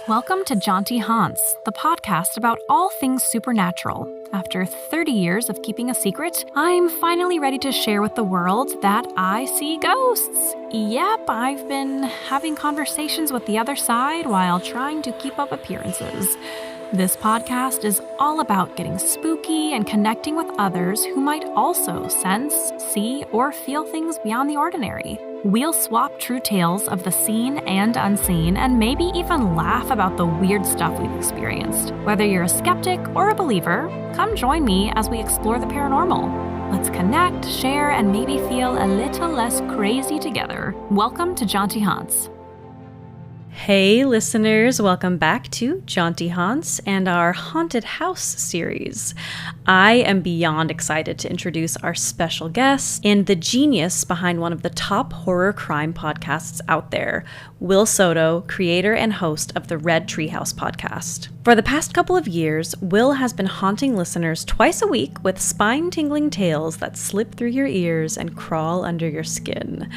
Welcome to Jaunty Haunts, the podcast about all things supernatural. After 30 years of keeping a secret, I'm finally ready to share with the world that I see ghosts. Yep, I've been having conversations with the other side while trying to keep up appearances. This podcast is all about getting spooky and connecting with others who might also sense, see, or feel things beyond the ordinary. We'll swap true tales of the seen and unseen, and maybe even laugh about the weird stuff we've experienced. Whether you're a skeptic or a believer, come join me as we explore the paranormal. Let's connect, share, and maybe feel a little less crazy together. Welcome to Jaunty Haunts. Hey listeners, welcome back to Jaunty Haunts and our Haunted House series. I am beyond excited to introduce our special guest and the genius behind one of the top horror crime podcasts out there, Will Soto, creator and host of the Red Treehouse Podcast. For the past couple of years, Will has been haunting listeners twice a week with spine-tingling tales that slip through your ears and crawl under your skin.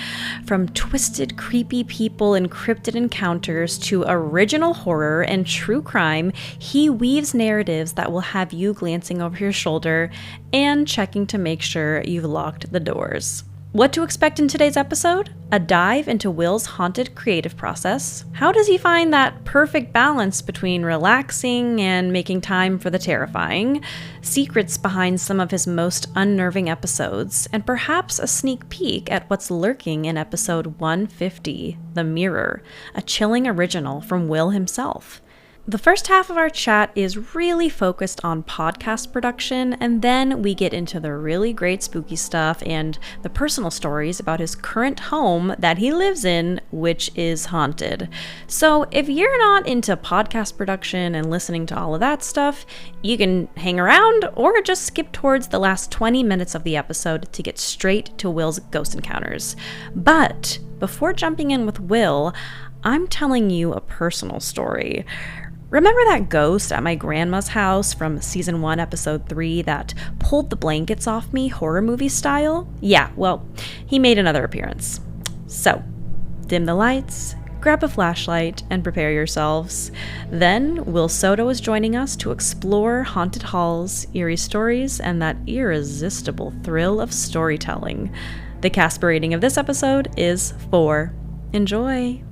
From twisted, creepy people and cryptid encounters to original horror and true crime, he weaves narratives that will have you glancing over your shoulder and checking to make sure you've locked the doors. What to expect in today's episode? A dive into Will's haunted creative process. How does he find that perfect balance between relaxing and making time for the terrifying? Secrets behind some of his most unnerving episodes, and perhaps a sneak peek at what's lurking in episode 150, The Mirror, a chilling original from Will himself. The first half of our chat is really focused on podcast production, and then we get into the really great spooky stuff and the personal stories about his current home that he lives in, which is haunted. So if you're not into podcast production and listening to all of that stuff, you can hang around or just skip towards the last 20 minutes of the episode to get straight to Will's ghost encounters. But before jumping in with Will, I'm telling you a personal story. Remember that ghost at my grandma's house from season 1, episode 3 that pulled the blankets off me horror movie style? Yeah, well, he made another appearance. So, dim the lights, grab a flashlight, and prepare yourselves. Then, Will Soto is joining us to explore haunted halls, eerie stories, and that irresistible thrill of storytelling. The CASPER rating of this episode is 4. Enjoy!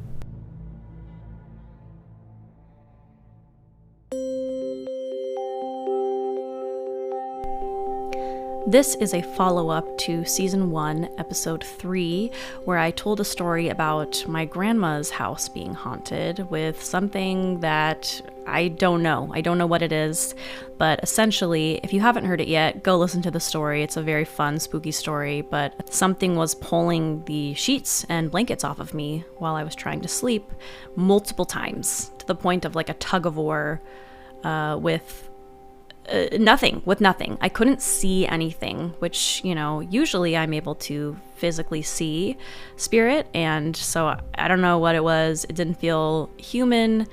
This is a follow-up to Season 1, Episode 3, where I told a story about my grandma's house being haunted with something that I don't know. I don't know what it is, but essentially, if you haven't heard it yet, go listen to the story. It's a very fun, spooky story, but something was pulling the sheets and blankets off of me while I was trying to sleep multiple times, to the point of like a tug-of-war with nothing. I couldn't see anything, which, usually I'm able to physically see spirit, and so I don't know what it was. It didn't feel human.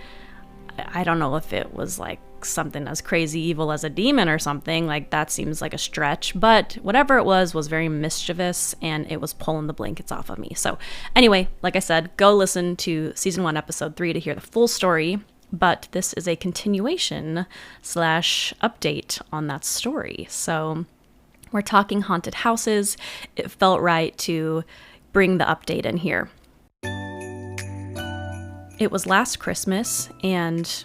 I don't know if it was like something as crazy evil as a demon or something. Like, that seems like a stretch, but whatever it was very mischievous, and it was pulling the blankets off of me. So anyway, like I said, go listen to Season 1, Episode 3 to hear the full story. But this is a continuation / update on that story. So we're talking haunted houses. It felt right to bring the update in here. It was last Christmas, and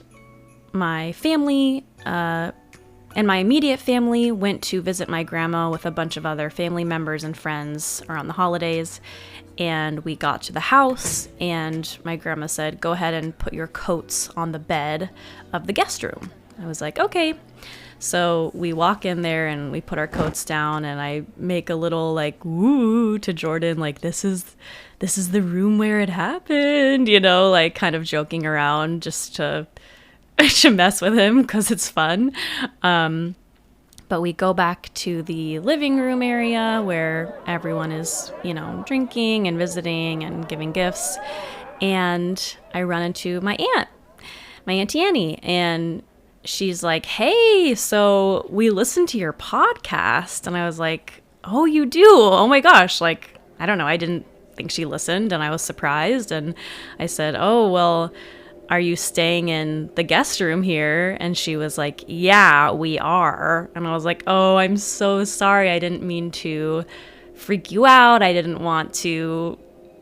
my family and my immediate family went to visit my grandma with a bunch of other family members and friends around the holidays. And we got to the house, and my grandma said, go ahead and put your coats on the bed of the guest room. I was like, okay. So we walk in there, and we put our coats down, and I make a little like woo to Jordan, like this is the room where it happened, like kind of joking around just to mess with him because it's fun. But we go back to the living room area where everyone is, drinking and visiting and giving gifts. And I run into my Auntie Annie, and she's like, hey, so we listened to your podcast. And I was like, oh, you do? Oh my gosh. Like, I don't know. I didn't think she listened, and I was surprised. And I said, oh, well, are you staying in the guest room here? And she was like, yeah, we are. And I was like, oh, I'm so sorry. I didn't mean to freak you out. I didn't want to,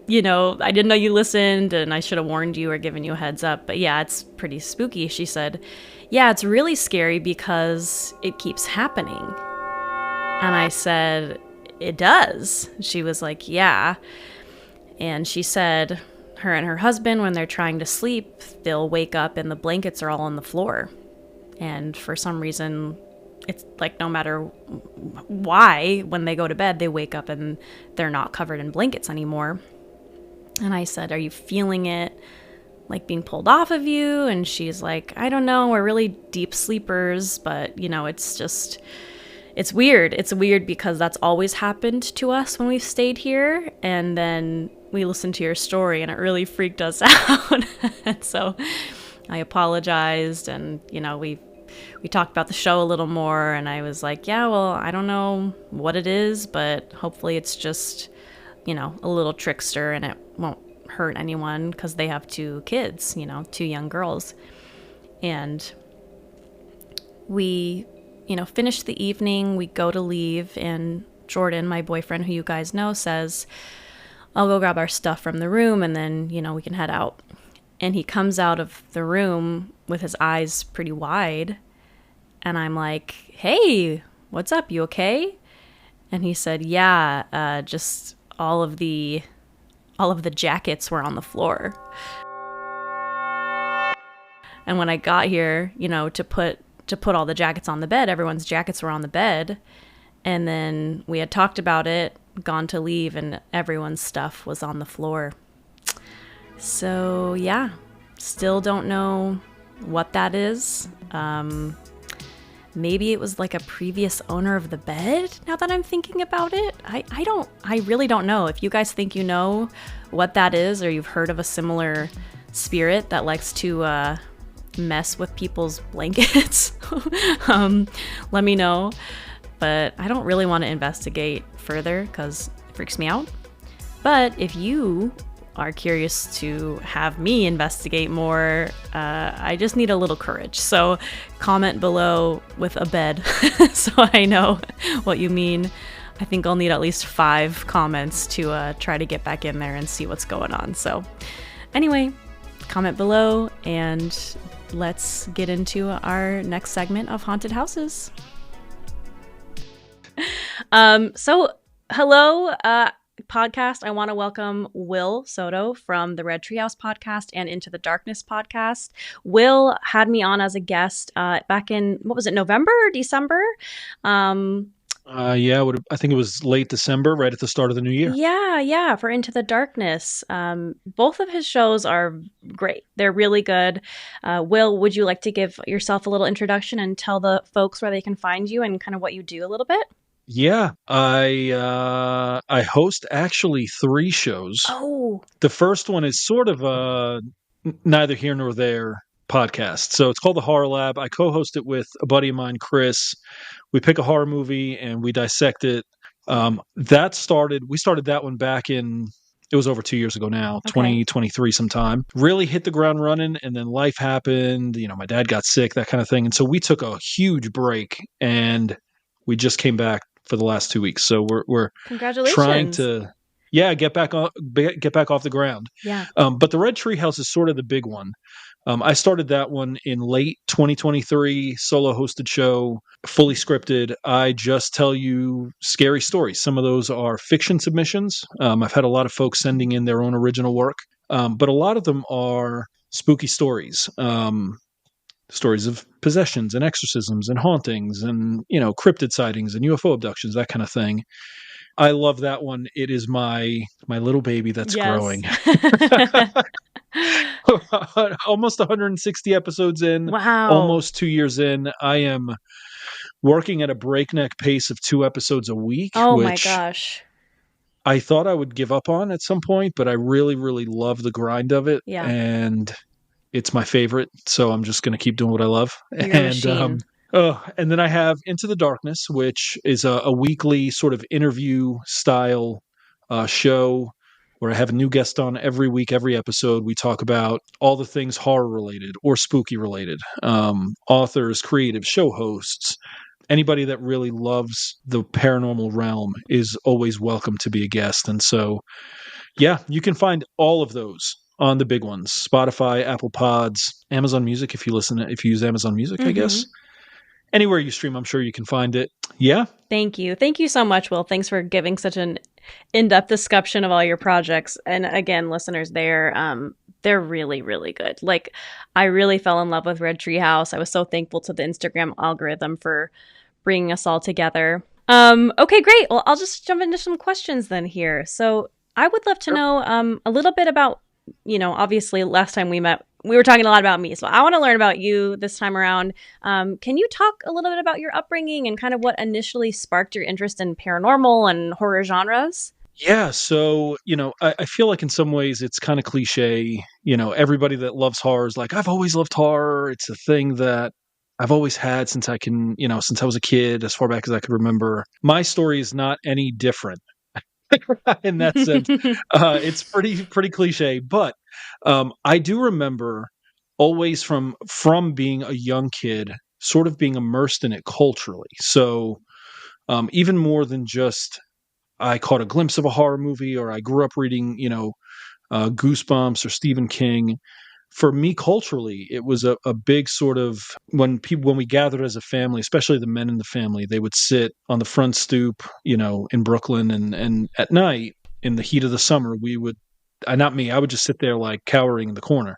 I didn't know you listened, and I should have warned you or given you a heads up. But yeah, it's pretty spooky. She said, yeah, it's really scary because it keeps happening. And I said, it does. She was like, yeah. And she said her and her husband, when they're trying to sleep, they'll wake up and the blankets are all on the floor. And for some reason, it's like no matter why, when they go to bed, they wake up and they're not covered in blankets anymore. And I said, are you feeling it like being pulled off of you? And she's like, I don't know. We're really deep sleepers, but it's weird. It's weird because that's always happened to us when we've stayed here. And then we listened to your story and it really freaked us out. And so I apologized, and, we talked about the show a little more, and I was like, yeah, well, I don't know what it is, but hopefully it's just, a little trickster and it won't hurt anyone, because they have 2 kids, 2 young girls. And we, finish the evening, we go to leave, and Jordan, my boyfriend, who you guys know, says, I'll go grab our stuff from the room and then, we can head out. And he comes out of the room with his eyes pretty wide. And I'm like, hey, what's up? You okay? And he said, yeah, just all of the jackets were on the floor. And when I got here, to put all the jackets on the bed, everyone's jackets were on the bed. And then we had talked about it, gone to leave, and everyone's stuff was on the floor. So yeah, still don't know what that is. Maybe it was like a previous owner of the bed, now that I'm thinking about it. I really don't know. If you guys think you know what that is, or you've heard of a similar spirit that likes to mess with people's blankets, let me know. But I don't really want to investigate further because it freaks me out. But if you are curious to have me investigate more, I just need a little courage. So comment below with a bed so I know what you mean. I think I'll need at least 5 comments to try to get back in there and see what's going on. So anyway, comment below and let's get into our next segment of Haunted Houses. So hello, podcast. I want to welcome Will Soto from the Red Treehouse Podcast and Into the Darkness Podcast. Will had me on as a guest back in, what was it, November or December? Yeah, I think it was late December, right at the start of the new year. Yeah, for Into the Darkness. Both of his shows are great. They're really good. Will, would you like to give yourself a little introduction and tell the folks where they can find you and kind of what you do a little bit? Yeah, I host actually 3 shows. Oh. The first one is sort of a neither here nor there podcast. So it's called The Horror Lab. I co-host it with a buddy of mine, Chris. We pick a horror movie and we dissect it. We started that one back in, it was over 2 years ago now, okay. 2023 sometime. Really hit the ground running, and then life happened. My dad got sick, that kind of thing. And so we took a huge break, and we just came back for the last 2 weeks. So we're Congratulations. Trying to get back off the ground. Yeah. But the Red Treehouse is sort of the big one. I started that one in late 2023, solo hosted show, fully scripted. I just tell you scary stories. Some of those are fiction submissions. I've had a lot of folks sending in their own original work, but a lot of them are spooky stories. Stories of possessions and exorcisms and hauntings and, cryptid sightings and UFO abductions, that kind of thing. I love that one. It is my little baby that's growing. Almost 160 episodes in. Wow. Almost 2 years in. I am working at a breakneck pace of 2 episodes a week. Oh my gosh. I thought I would give up on at some point, but I really, really love the grind of it. Yeah. And it's my favorite, so I'm just going to keep doing what I love. You're a machine. And then I have Into the Darkness, which is a weekly sort of interview style show where I have a new guest on every week, every episode. We talk about all the things horror related or spooky related, authors, creatives, show hosts. Anybody that really loves the paranormal realm is always welcome to be a guest. And so, yeah, you can find all of those on the big ones: Spotify, Apple Pods, Amazon Music, if you use Amazon Music, I guess. Anywhere you stream, I'm sure you can find it. Yeah. Thank you. Thank you so much, Will. Thanks for giving such an in-depth discussion of all your projects. And again, listeners, they're really, really good. Like, I really fell in love with Red Treehouse. I was so thankful to the Instagram algorithm for bringing us all together. Okay, great. Well, I'll just jump into some questions then here. So I would love to know a little bit about, obviously last time we met, we were talking a lot about me. So I want to learn about you this time around. Can you talk a little bit about your upbringing and kind of what initially sparked your interest in paranormal and horror genres? Yeah. So, I feel like in some ways it's kind of cliche. Everybody that loves horror is like, I've always loved horror. It's a thing that I've always had since since I was a kid, as far back as I could remember. My story is not any different in that sense. It's pretty cliche, but I do remember always from being a young kid, sort of being immersed in it culturally. So even more than just I caught a glimpse of a horror movie, or I grew up reading, Goosebumps or Stephen King. For me, culturally, it was a big sort of when we gathered as a family, especially the men in the family, they would sit on the front stoop, in Brooklyn, and at night in the heat of the summer, we would. Not me. I would just sit there like cowering in the corner.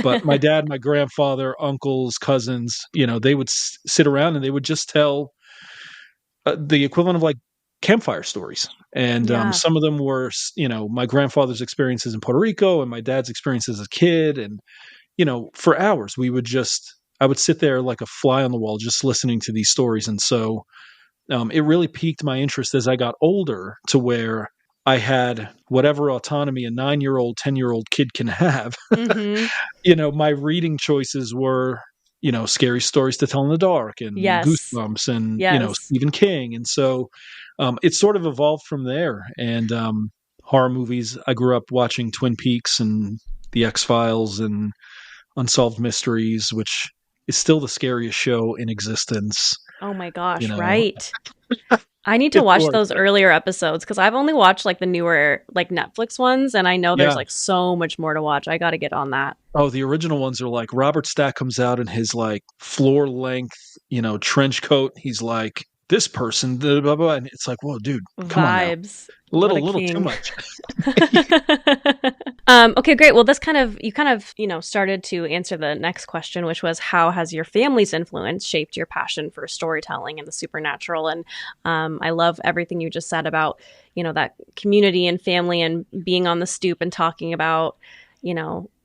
But my dad, my grandfather, uncles, cousins, they would sit around and they would just tell the equivalent of like campfire stories. And some of them were, my grandfather's experiences in Puerto Rico and my dad's experiences as a kid. And, for hours, I would sit there like a fly on the wall, just listening to these stories. And so it really piqued my interest as I got older, to where I had whatever autonomy a 9-year-old, 10-year-old kid can have. My reading choices were, scary stories to tell in the dark, and Goosebumps, and, Stephen King. And so it sort of evolved from there. And horror movies, I grew up watching Twin Peaks and The X-Files and Unsolved Mysteries, which is still the scariest show in existence. Oh my gosh, right. I need to watch those earlier episodes, because I've only watched like the newer like Netflix ones, and I know there's like so much more to watch. I got to get on that. Oh, the original ones are like Robert Stack comes out in his like floor length, trench coat. He's like, this person, blah, blah, blah. And it's like, whoa, dude, come vibes. On now. A little too much. Okay, great. Well, you kind of, started to answer the next question, which was, how has your family's influence shaped your passion for storytelling and the supernatural? And I love everything you just said about, that community and family and being on the stoop and talking about,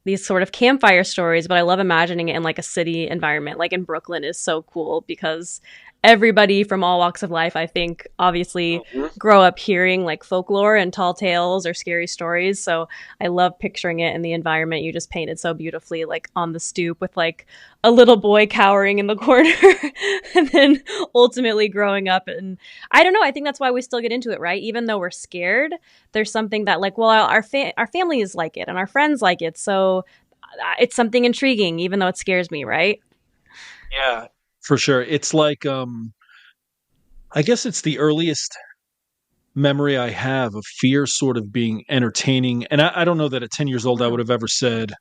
these sort of campfire stories. But I love imagining it in like a city environment, like in Brooklyn is so cool, because everybody from all walks of life, I think, obviously grow up hearing like folklore and tall tales or scary stories. So I love picturing it in the environment you just painted so beautifully, like on the stoop with like a little boy cowering in the corner and then ultimately growing up. And I don't know, I think that's why we still get into it, right? Even though we're scared, there's something that like, well, our families like it and our friends like it. So it's something intriguing, even though it scares me, right? Yeah. For sure. It's like, I guess it's the earliest memory I have of fear sort of being entertaining. And I don't know that at 10 years old, I would have ever said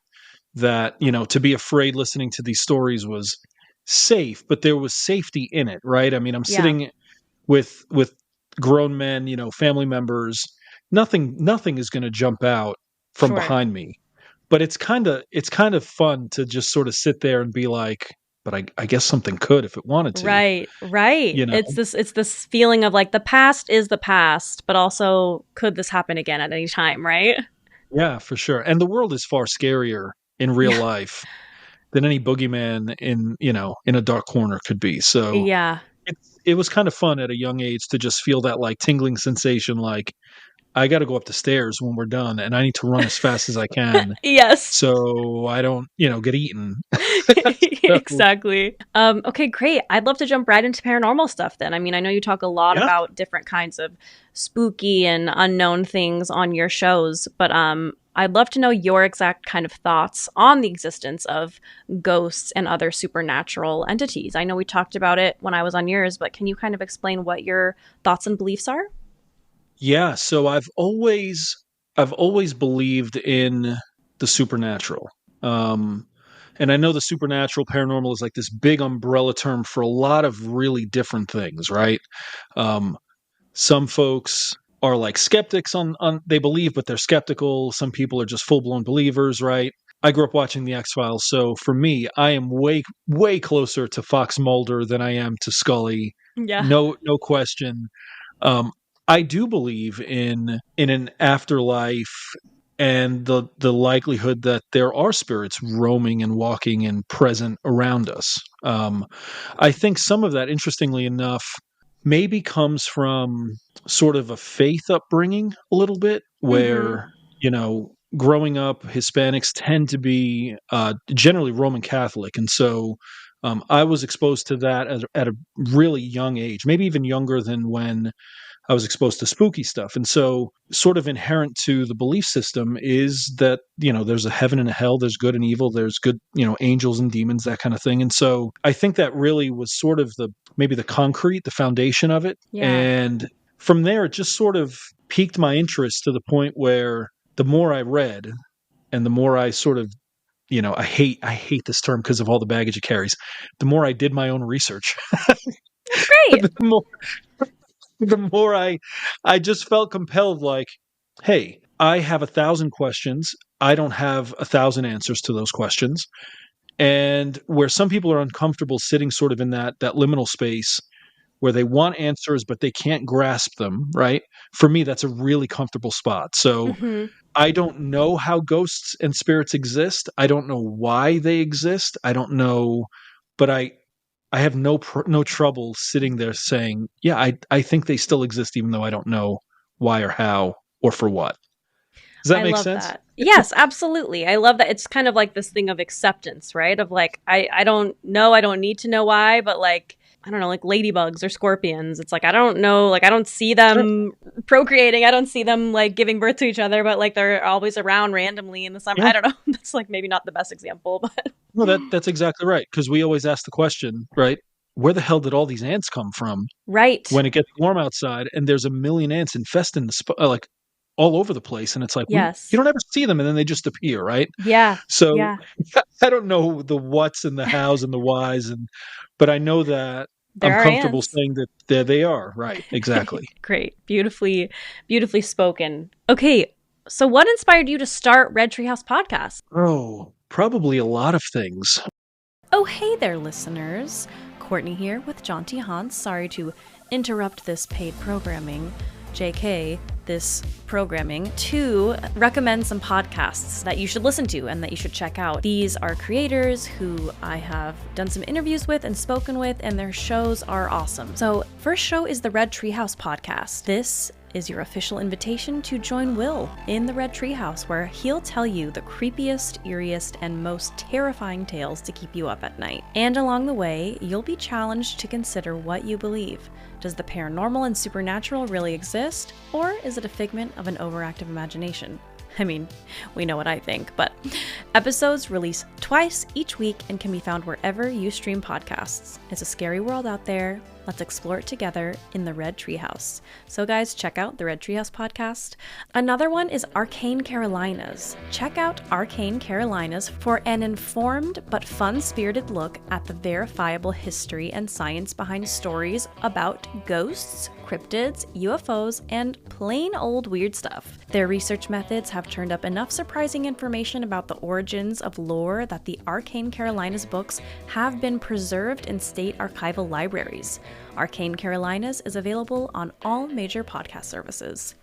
that, to be afraid listening to these stories was safe, but there was safety in it, right? I mean, I'm sitting with grown men, family members. Nothing is going to jump out from behind me. But it's kind of fun to just sort of sit there and be like, but I guess something could if it wanted to. Right. It's this feeling of like the past is the past, but also could this happen again at any time, right? Yeah, for sure. And the world is far scarier in real life than any boogeyman in a dark corner could be. So it was kind of fun at a young age to just feel that like tingling sensation, like, I got to go up the stairs when we're done, and I need to run as fast as I can Yes. so I don't, get eaten. Exactly. Okay, great. I'd love to jump right into paranormal stuff then. I mean, I know you talk a lot Yeah. about different kinds of spooky and unknown things on your shows, but I'd love to know your exact kind of thoughts on the existence of ghosts and other supernatural entities. I know we talked about it when I was on yours, but can you kind of explain what your thoughts and beliefs are? Yeah, so I've always believed in the supernatural. And I know the supernatural paranormal is like this big umbrella term for a lot of really different things, right? Um, some folks are like skeptics on they believe, but they're skeptical. Some people are just full-blown believers, right? I grew up watching the X-Files, so for me, I am way closer to Fox Mulder than I am to Scully. Yeah. No question. Um, I do believe in an afterlife and the likelihood that there are spirits roaming and walking and present around us. I think some of that, interestingly enough, maybe comes from sort of a faith upbringing a little bit, where growing up, Hispanics tend to be generally Roman Catholic, and so I was exposed to that at a really young age, maybe even younger than when I was exposed to spooky stuff. And so, sort of inherent to the belief system is that, there's a heaven and a hell, there's good and evil, there's good, angels and demons, that kind of thing. And so, I think that really was sort of maybe the concrete, the foundation of it. Yeah. And from there, it just sort of piqued my interest to the point where the more I read and the more I sort of, I hate this term because of all the baggage it carries, the more I did my own research. That's great. the more I just felt compelled, like, hey, I have 1,000 questions. I don't have 1,000 answers to those questions. And where some people are uncomfortable sitting sort of in that liminal space where they want answers, but they can't grasp them, right? For me, that's a really comfortable spot. So I don't know how ghosts and spirits exist. I don't know why they exist. I don't know, but I have no trouble sitting there saying, yeah, I think they still exist, even though I don't know why or how or for what. Does that make sense? That. Yes, absolutely. I love that. It's kind of like this thing of acceptance, right? Of like, I don't know, I don't need to know why, but like, I don't know, like ladybugs or scorpions. It's like, I don't know, like I don't see them procreating. I don't see them like giving birth to each other, but like they're always around randomly in the summer. Yeah. I don't know. That's like maybe not the best example, but. No, that's exactly right. Because we always ask the question, right? Where the hell did all these ants come from? Right. When it gets warm outside and there's a million ants infesting like all over the place. And it's like, yes, you don't ever see them and then they just appear, right? Yeah. So I don't know the whats and the hows and the whys, but I know that I'm comfortable ants. saying that there they are. Right. Exactly. Great. Beautifully spoken. Okay. So what inspired you to start Red Treehouse Podcast? Oh, probably a lot of things. Oh, hey there, listeners. Courtney here with Jaunty Hans. Sorry to interrupt this paid programming, JK, this programming, to recommend some podcasts that you should listen to and that you should check out. These are creators who I have done some interviews with and spoken with, and their shows are awesome. So, first show is the Red Treehouse Podcast. This is your official invitation to join Will in the Red Treehouse, where he'll tell you the creepiest, eeriest, and most terrifying tales to keep you up at night. And along the way, you'll be challenged to consider what you believe. Does the paranormal and supernatural really exist, or is it a figment of an overactive imagination? I mean, we know what I think, but episodes release twice each week and can be found wherever you stream podcasts. It's a scary world out there. Let's explore it together in the Red Treehouse. So guys, check out the Red Treehouse Podcast. Another one is Arcane Carolinas. Check out Arcane Carolinas for an informed but fun-spirited look at the verifiable history and science behind stories about ghosts, cryptids, UFOs, and plain old weird stuff. Their research methods have turned up enough surprising information about the origins of lore that the Arcane Carolinas books have been preserved in state archival libraries. Arcane Carolinas is available on all major podcast services.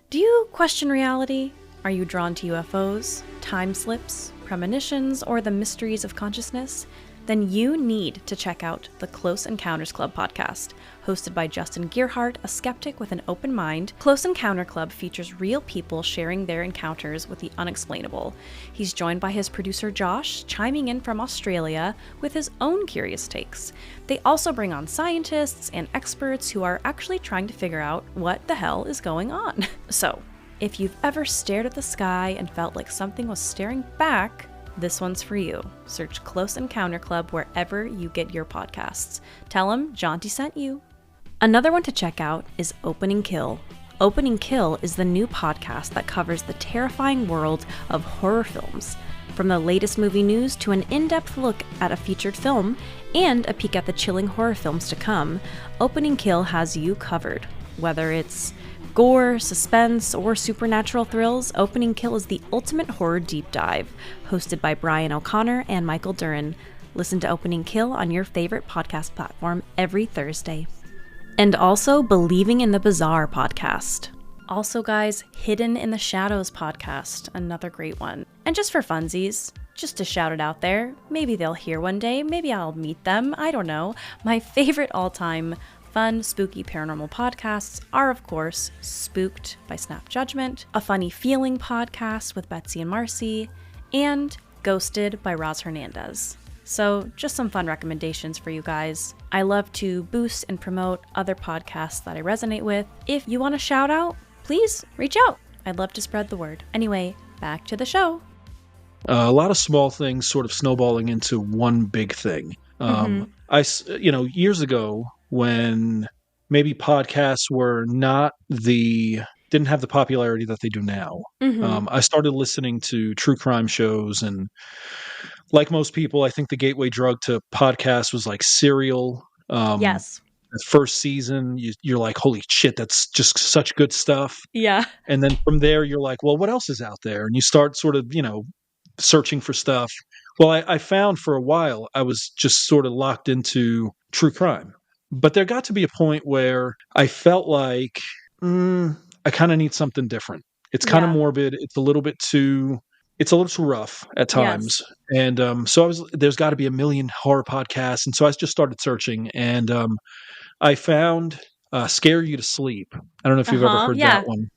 Do you question reality? Are you drawn to UFOs, time slips, premonitions, or the mysteries of consciousness? then you need to check out the Close Encounters Club podcast. Hosted by Justin Gearhart, a skeptic with an open mind, Close Encounter Club features real people sharing their encounters with the unexplainable. He's joined by his producer Josh, chiming in from Australia with his own curious takes. They also bring on scientists and experts who are actually trying to figure out what the hell is going on. So, if you've ever stared at the sky and felt like something was staring back, this one's for you. Search Close Encounter Club wherever you get your podcasts. Tell them Jaunty sent you. Another one to check out is Opening Kill. Opening Kill is the new podcast that covers the terrifying world of horror films. From the latest movie news to an in-depth look at a featured film and a peek at the chilling horror films to come, Opening Kill has you covered. Whether it's gore, suspense, or supernatural thrills, Opening Kill is the ultimate horror deep dive. Hosted by Brian O'Connor and Michael Duran. Listen to Opening Kill on your favorite podcast platform every Thursday. And also Believing in the Bizarre podcast. Also, guys, Hidden in the Shadows podcast, another great one. And just for funsies, just to shout it out there, maybe they'll hear one day, maybe I'll meet them, I don't know. My favorite all-time fun, spooky paranormal podcasts are, of course, Spooked by Snap Judgment, A Funny Feeling podcast with Betsy and Marcy, and Ghosted by Roz Hernandez. So just some fun recommendations for you guys. I love to boost and promote other podcasts that I resonate with. If you want a shout out, please reach out. I'd love to spread the word. Anyway, back to the show. A lot of small things sort of snowballing into one big thing. Years ago when maybe podcasts were didn't have the popularity that they do now. I started listening to true crime shows, and like most people, I think the gateway drug to podcasts was like Serial. Yes. The first season, you're like, holy shit, that's just such good stuff. Yeah. And then from there, you're like, well, what else is out there? And you start sort of, searching for stuff. Well, I found for a while, I was just sort of locked into true crime. But there got to be a point where I felt like, I kind of need something different. It's kind of morbid. It's a little too rough at times. Yes. And so there's got to be a million horror podcasts. And so I just started searching, and I found Scare You to Sleep. I don't know if you've ever heard that one.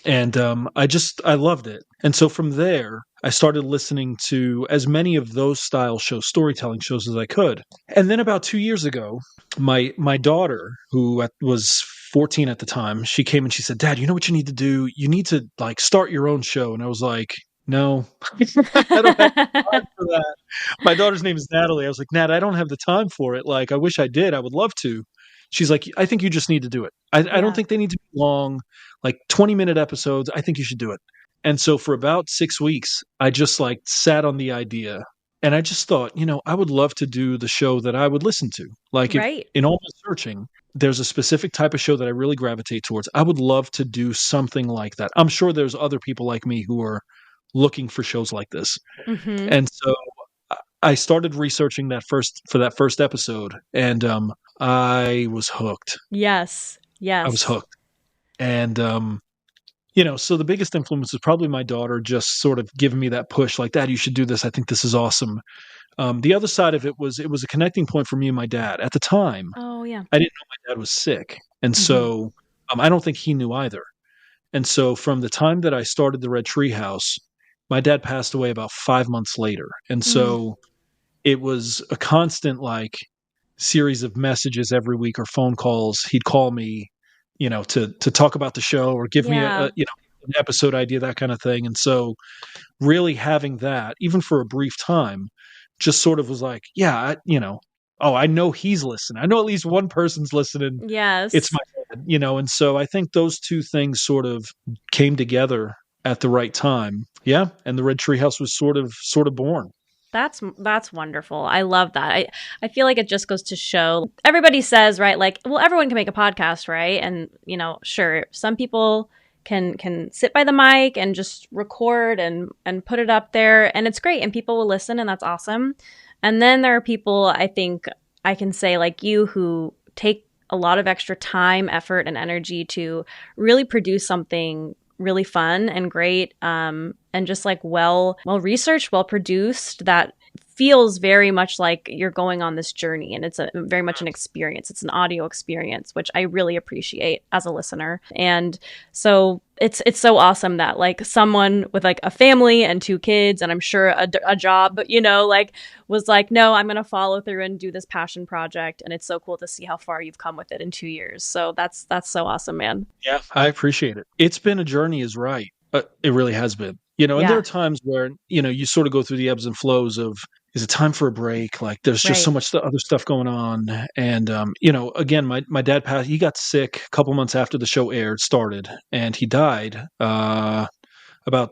And I loved it. And so from there, I started listening to as many of those style shows, storytelling shows, as I could. And then about 2 years ago, my daughter, who was 14 at the time, she came and she said, "Dad, you know what you need to do? You need to start your own show." And I was like, "No, I don't have time for that." My daughter's name is Natalie. I was like, "Nat, I don't have the time for it. I wish I did. I would love to." She's like, "I think you just need to do it. I don't think they need to be long, 20-minute episodes. I think you should do it." And so for about 6 weeks, I just sat on the idea, and I just thought, I would love to do the show that I would listen to. If, in all my searching, there's a specific type of show that I really gravitate towards. I would love to do something like that. I'm sure there's other people like me who are looking for shows like this. Mm-hmm. And so I started researching that first episode, and I was hooked. Yes. I was hooked. And so the biggest influence was probably my daughter just sort of giving me that push, "Dad, you should do this. I think this is awesome." The other side of it was a connecting point for me and my dad. At the time, oh yeah, I didn't know my dad was sick. And so I don't think he knew either. And so from the time that I started the Red Treehouse, my dad passed away about 5 months later. And so it was a constant series of messages every week or phone calls. He'd call me, to talk about the show or give me an episode idea, that kind of thing. And so really having that, even for a brief time, just sort of was I know he's listening. I know at least one person's listening. Yes. It's my dad, and so I think those two things sort of came together at the right time. Yeah. And the Red Treehouse was sort of born. That's wonderful. I love that. I feel like it just goes to show, everybody says, right, everyone can make a podcast, right? And, sure, some people can sit by the mic and just record and put it up there, and it's great, and people will listen, and that's awesome. And then there are people, I think I can say, like you, who take a lot of extra time, effort, and energy to really produce something really fun and great, and just well researched, well produced, that feels very much like you're going on this journey, and it's very much an experience. It's an audio experience, which I really appreciate as a listener. And so it's so awesome that like someone with like a family and 2 kids, and I'm sure a job, like was like, no, I'm going to follow through and do this passion project. And it's so cool to see how far you've come with it in 2 years. So that's so awesome, man. Yeah, I appreciate it. It's been a journey is right. It really has been. And there are times where, you sort of go through the ebbs and flows of, is it time for a break? Like there's just so much other stuff going on. And, again, my dad passed, he got sick a couple months after the show started, and he died about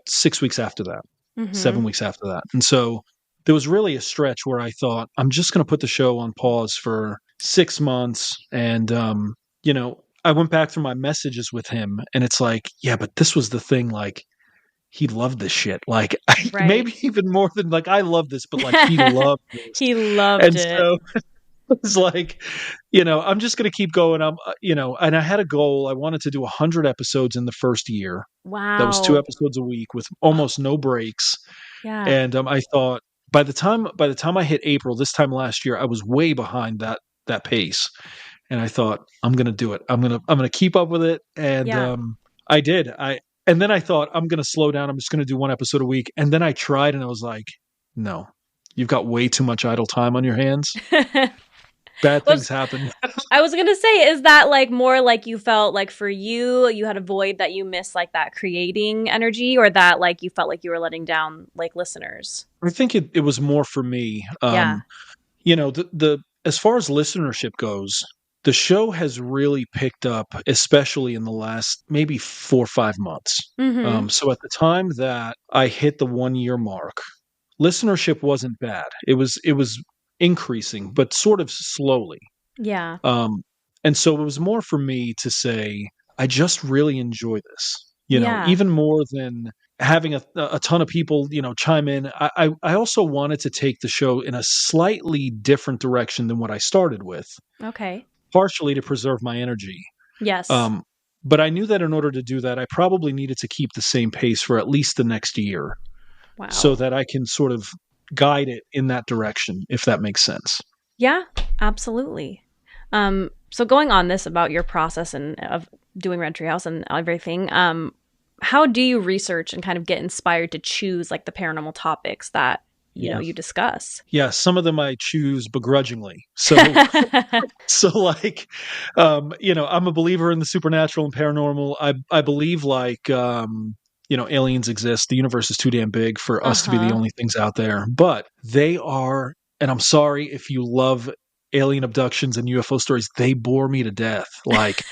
6 weeks after that, 7 weeks after that. And so there was really a stretch where I thought, I'm just going to put the show on pause for 6 months. And, I went back through my messages with him, and it's like, yeah, but this was the thing, like, he loved this shit. Like, maybe even more than, like, I love this, but, like, he loved this. He loved and it. So it's like, I'm just going to keep going. And I had a goal. I wanted to do 100 episodes in the first year. Wow. That was 2 episodes a week with almost no breaks. Yeah. And I thought by the time I hit April, this time last year, I was way behind that pace. And I thought, I'm going to do it. I'm going to keep up with it. And I did. And then I thought, I'm going to slow down. I'm just going to do 1 episode a week. And then I tried, and I was like, no, you've got way too much idle time on your hands. Bad things happen. I was going to say, is that like more like you felt like for you had a void that you missed, like that creating energy, or that like you felt like you were letting down like listeners? I think it was more for me. The as far as listenership goes, the show has really picked up, especially in the last maybe 4 or 5 months. So at the time that I hit the 1 year mark, listenership wasn't bad. It was increasing, but sort of slowly. Yeah. And so it was more for me to say, I just really enjoy this, even more than having a ton of people, chime in. I also wanted to take the show in a slightly different direction than what I started with. Okay. Partially to preserve my energy. Yes. But I knew that in order to do that, I probably needed to keep the same pace for at least the next year. Wow. So that I can sort of guide it in that direction, if that makes sense. Yeah, absolutely. So going on this about your process and of doing Red Treehouse and everything, how do you research and kind of get inspired to choose like the paranormal topics that you discuss? Yeah, some of them I choose begrudgingly. So, like, I'm a believer in the supernatural and paranormal. I believe like, aliens exist. The universe is too damn big for us to be the only things out there. But they are, and I'm sorry if you love alien abductions and UFO stories, they bore me to death. Like,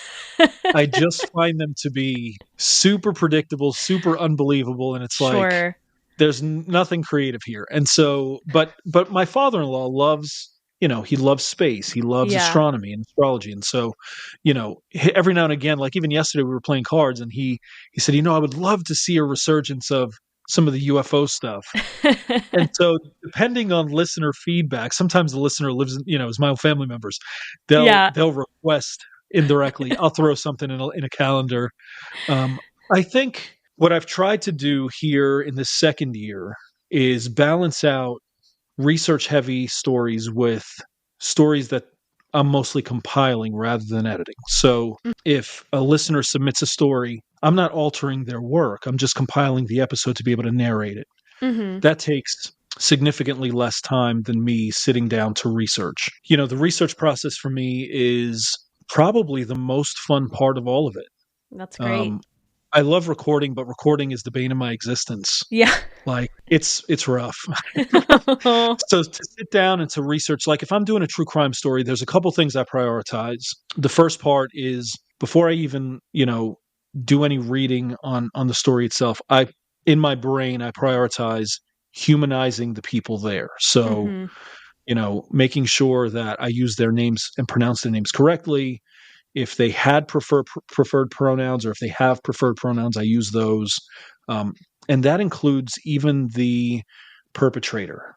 I just find them to be super predictable, super unbelievable, and it's like, there's nothing creative here. And so, but my father-in-law loves, he loves space. He loves astronomy and astrology. And so, every now and again, like even yesterday we were playing cards, and he said, I would love to see a resurgence of some of the UFO stuff. And so depending on listener feedback, sometimes the listener lives in, is my own family members. They'll request indirectly. I'll throw something in a calendar. I think what I've tried to do here in the second year is balance out research-heavy stories with stories that I'm mostly compiling rather than editing. So if a listener submits a story, I'm not altering their work. I'm just compiling the episode to be able to narrate it. That takes significantly less time than me sitting down to research. The research process for me is probably the most fun part of all of it. That's great. I love recording, but recording is the bane of my existence. Yeah. Like it's rough. So to sit down and to research, like if I'm doing a true crime story, there's a couple things I prioritize. The first part is before I even, do any reading on the story itself, in my brain, I prioritize humanizing the people there. So, making sure that I use their names and pronounce their names correctly. If they had preferred pronouns, or if they have preferred pronouns, I use those. And that includes even the perpetrator.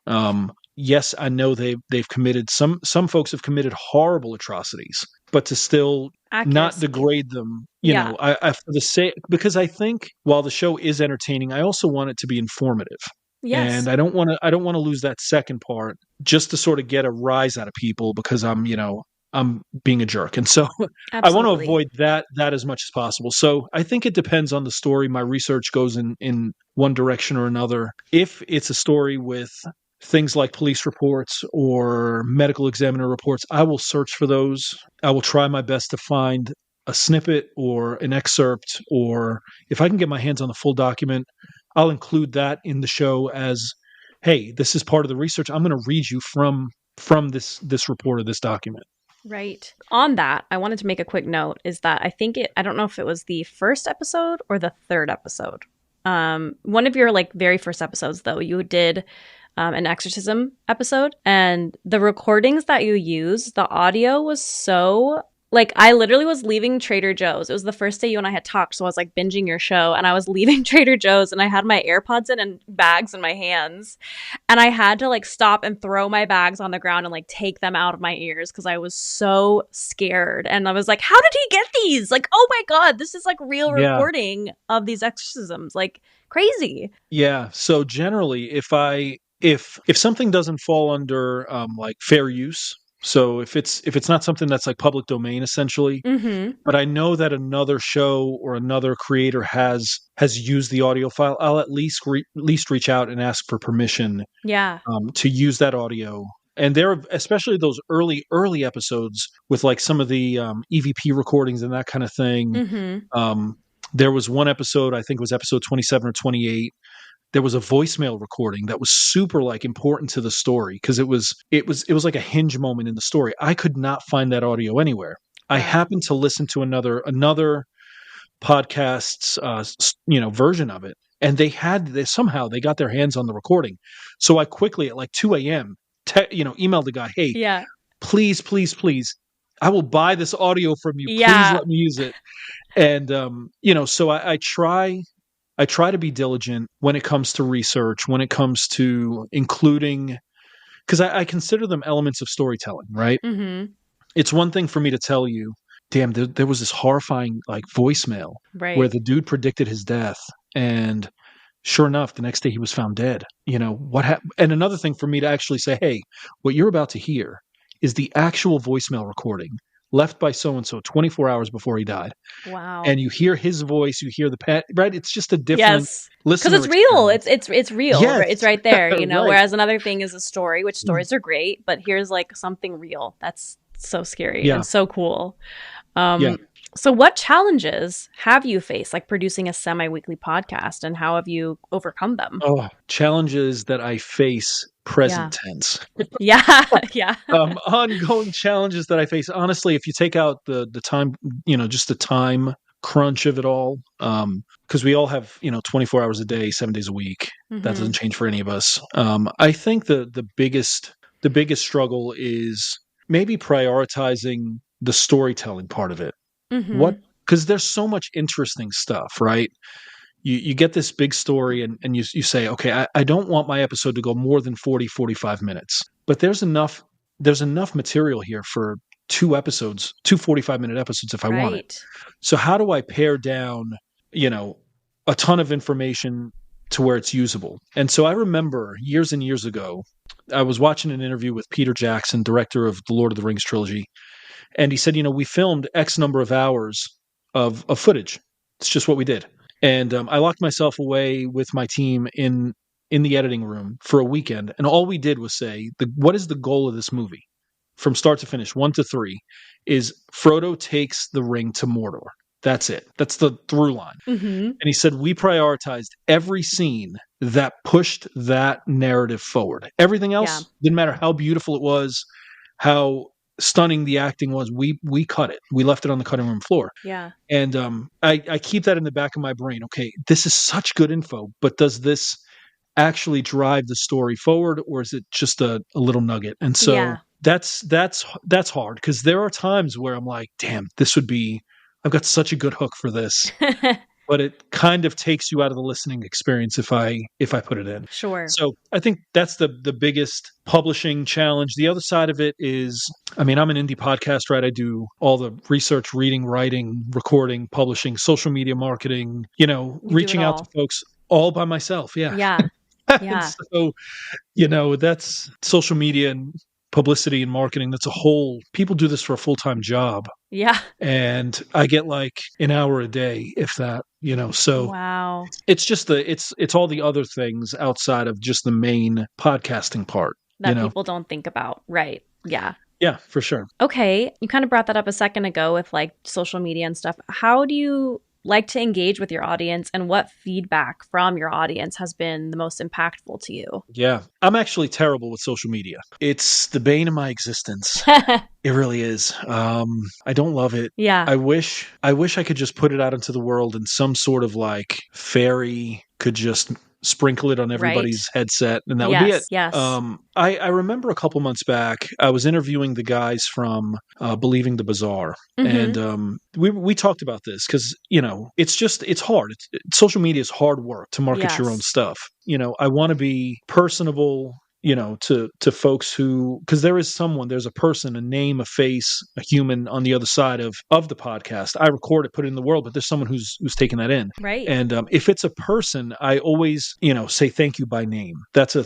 Yes, I know they've committed some folks have committed horrible atrocities, but to still not degrade them, I for the sake, because I think while the show is entertaining, I also want it to be informative. Yes. And I don't want to lose that second part just to sort of get a rise out of people because I'm being a jerk. And so I want to Absolutely. avoid that as much as possible. So I think it depends on the story. My research goes in one direction or another. If it's a story with things like police reports or medical examiner reports, I will search for those. I will try my best to find a snippet or an excerpt, or if I can get my hands on the full document, I'll include that in the show as, hey, this is part of the research. I'm going to read you from this report or this document. Right. On that, I wanted to make a quick note is that I don't know if it was the first episode or the third episode. One of your very first episodes, though, you did an exorcism episode, and the recordings that you used, the audio was so I literally was leaving Trader Joe's. It was the first day you and I had talked, so I was binging your show, and I was leaving Trader Joe's, and I had my AirPods in and bags in my hands, and I had to stop and throw my bags on the ground and take them out of my ears because I was so scared. And I was like, how did he get these? Oh my God, this is real recording of these exorcisms. Crazy. Yeah. So generally, if something doesn't fall under fair use, so if it's not something that's public domain essentially, but I know that another show or another creator has used the audio file, I'll at least reach out and ask for permission. Yeah. To use that audio. And there, especially those early episodes with some of the EVP recordings and that kind of thing. There was one episode, I think it was episode 27 or 28. There was a voicemail recording that was super important to the story because it was like a hinge moment in the story. I could not find that audio anywhere. I happened to listen to another podcast's version of it, and they somehow got their hands on the recording. So I quickly at 2 a.m. Emailed the guy, hey, please, I will buy this audio from you. Please let me use it. And so I try to be diligent when it comes to research, when it comes to including, because I consider them elements of storytelling, right? It's one thing for me to tell you, damn, there was this horrifying voicemail where the dude predicted his death, and sure enough, the next day he was found dead. What happened? And another thing for me to actually say, hey, what you're about to hear is the actual voicemail recording left by so-and-so 24 hours before he died. Wow. And you hear his voice, you hear the pet, right? It's just a different listener because it's real. It's real. Yes. Right? It's right there, Right. Whereas another thing is a story, which stories are great, but here's something real. That's so scary and so cool. So what challenges have you faced, producing a semi-weekly podcast, and how have you overcome them? Oh, challenges that I face, present tense. Yeah. Ongoing challenges that I face. Honestly, if you take out the time, just the time crunch of it all, because we all have 24 hours a day, 7 days a week. That doesn't change for any of us. I think the biggest struggle is maybe prioritizing the storytelling part of it. Because there's so much interesting stuff, right? You get this big story and you say, okay, I don't want my episode to go more than 45 minutes, but there's enough material here for two 45-minute episodes if I want it. So how do I pare down, a ton of information to where it's usable? And so I remember years and years ago, I was watching an interview with Peter Jackson, director of the Lord of the Rings trilogy. And he said, we filmed X number of hours of footage. It's just what we did. And I locked myself away with my team in the editing room for a weekend. And all we did was say, what is the goal of this movie? From start to finish, 1 to 3, is Frodo takes the ring to Mordor. That's it. That's the through line. And he said, we prioritized every scene that pushed that narrative forward. Everything else, didn't matter how beautiful it was, how stunning the acting was, we cut it. We left it on the cutting room floor. And I keep that in the back of my brain. Okay, this is such good info, but does this actually drive the story forward, or is it just a little nugget? And so that's hard, because there are times where I'm like, damn, I've got such a good hook for this. But it kind of takes you out of the listening experience if I put it in. Sure. So I think that's the biggest publishing challenge. The other side of it is, I'm an indie podcast, right? I do all the research, reading, writing, recording, publishing, social media marketing, reaching out to folks all by myself. Yeah. Yeah. And Yeah. so, that's social media and publicity and marketing. That's a whole, people do this for a full-time job. Yeah. And I get like an hour a day, if that, so Wow. it's just it's all the other things outside of just the main podcasting part, That people don't think about. Right. Yeah. Yeah, for sure. Okay. You kind of brought that up a second ago with like social media and stuff. How do you like to engage with your audience, and what feedback from your audience has been the most impactful to you? Yeah, I'm actually terrible with social media. It's the bane of my existence. It really is. I don't love it. Yeah. I wish I could just put it out into the world and some sort of like fairy could just sprinkle it on everybody's headset and that would be it. Yes. I remember a couple months back, I was interviewing the guys from Believing the Bizarre. Mm-hmm. And we talked about this because, it's hard. Social media is hard work to market your own stuff. I want to be personable, to folks who, because there's a person, a name, a face, a human on the other side of the podcast. I record it, put it in the world, but there's someone who's taking that in. Right. And if it's a person, I always, say thank you by name. That's